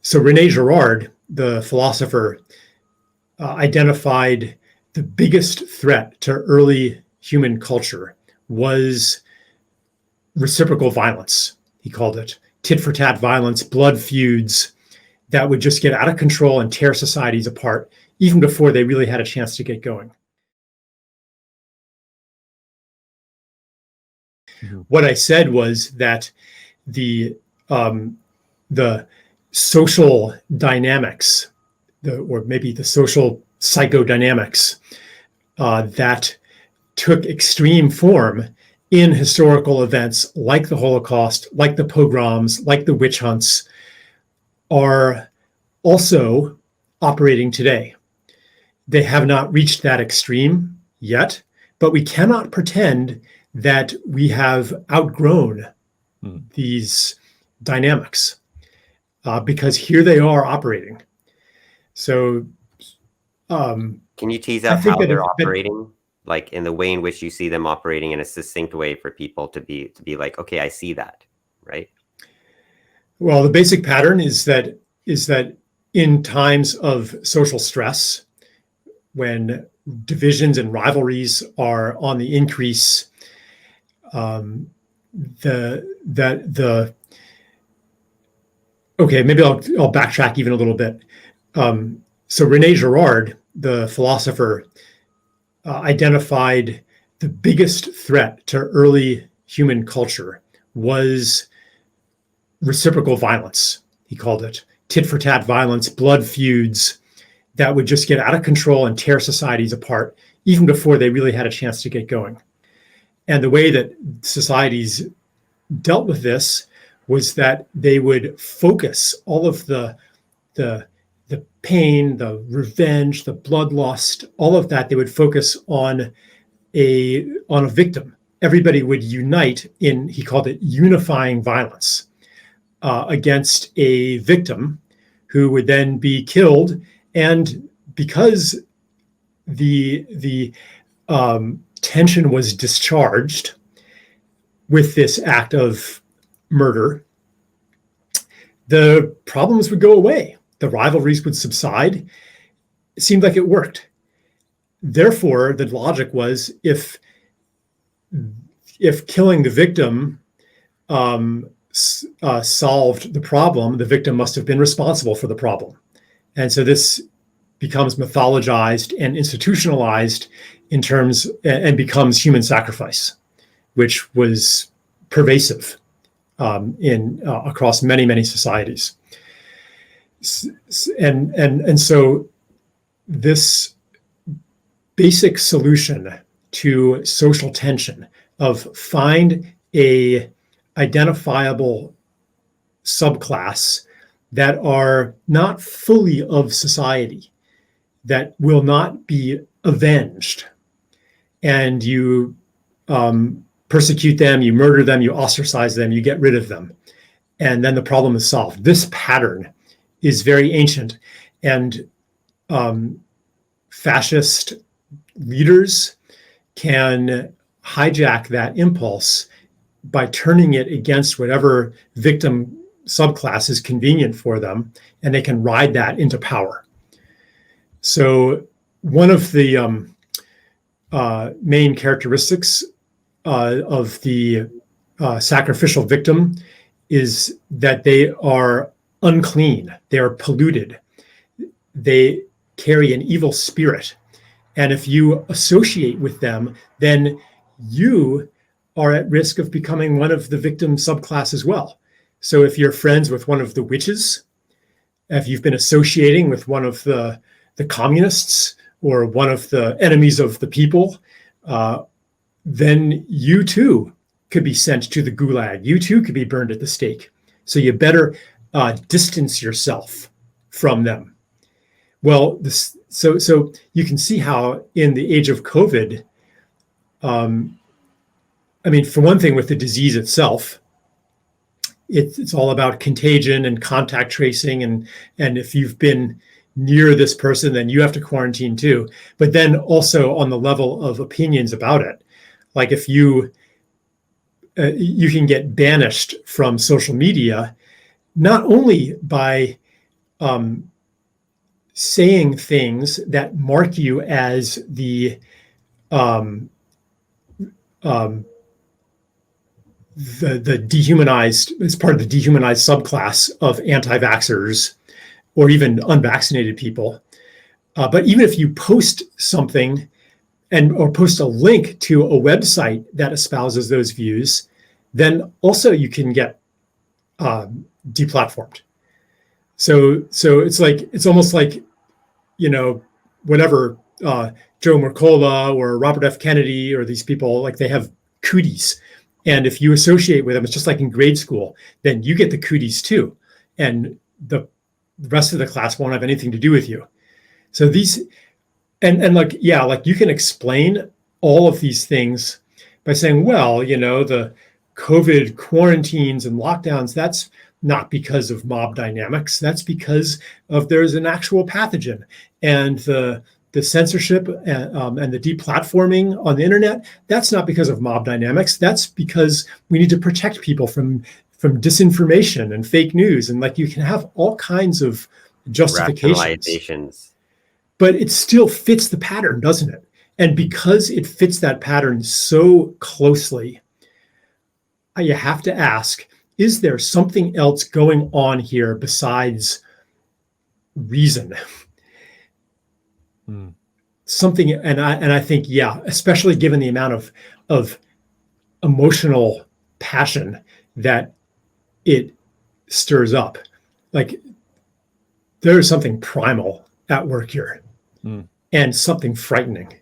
So Rene Girard, the philosopher, identified the biggest threat to early human culture was reciprocal violence. He called it tit-for-tat violence, blood feuds that would just get out of control and tear societies apart even before they really had a chance to get going. Mm-hmm. What I said was that the social dynamics, or maybe the social psychodynamics that took extreme form in historical events like the Holocaust, like the pogroms, like the witch hunts, are also operating today. They have not reached that extreme yet, but we cannot pretend that we have outgrown these dynamics because here they are operating. So can you tease out how they're operating, like in the way in which you see them operating in a succinct way for people to be like, okay, I see that, right? Well, the basic pattern is that in times of social stress, when divisions and rivalries are on the increase, okay, maybe I'll backtrack even a little bit. So Rene Girard, the philosopher, identified the biggest threat to early human culture was reciprocal violence. He called it tit-for-tat violence, blood feuds that would just get out of control and tear societies apart even before they really had a chance to get going. And the way that societies dealt with this was that they would focus all of the pain, the revenge, the bloodlust, all of that, they would focus on a victim. Everybody would unite in, he called it unifying violence against a victim who would then be killed. And because the tension was discharged with this act of murder, the problems would go away. The rivalries would subside. It seemed like it worked. Therefore, the logic was if killing the victim solved the problem, the victim must have been responsible for the problem. And so this becomes mythologized and institutionalized in terms, and becomes human sacrifice, which was pervasive across many societies. And so this basic solution to social tension of find a identifiable subclass that are not fully of society, that will not be avenged, and you persecute them, you murder them, you ostracize them, you get rid of them, and then the problem is solved. This pattern is very ancient, and fascist leaders can hijack that impulse by turning it against whatever victim subclass is convenient for them, and they can ride that into power. So one of the main characteristics of the sacrificial victim is that they are unclean, they are polluted, they carry an evil spirit. And if you associate with them, then you are at risk of becoming one of the victim subclass as well. So if you're friends with one of the witches, if you've been associating with one of the communists or one of the enemies of the people, then you too could be sent to the gulag. You too could be burned at the stake. So you better distance yourself from them. Well, so you can see how in the age of COVID, I mean, for one thing, with the disease itself, it's all about contagion and contact tracing. And if you've been near this person, then you have to quarantine too. But then also on the level of opinions about it, like if you can get banished from social media, not only by saying things that mark you as the dehumanized, as part of the dehumanized subclass of anti-vaxxers or even unvaccinated people. But even if you post something or post a link to a website that espouses those views, then also you can get deplatformed. So it's almost like, whatever, Joe Mercola or Robert F. Kennedy or these people, like they have cooties. And if you associate with them, it's just like in grade school, then you get the cooties too. And the rest of the class won't have anything to do with you. So these, and like you can explain all of these things by saying, well, the COVID quarantines and lockdowns, that's not because of mob dynamics. That's because there's an actual pathogen. And the censorship and the deplatforming on the internet, that's not because of mob dynamics. That's because we need to protect people from disinformation and fake news. And like you can have all kinds of justifications. But it still fits the pattern, doesn't it? And because it fits that pattern so closely, you have to ask, is there something else going on here besides reason? Something, and I think, especially given the amount of emotional passion that it stirs up, like there is something primal at work here, and something frightening.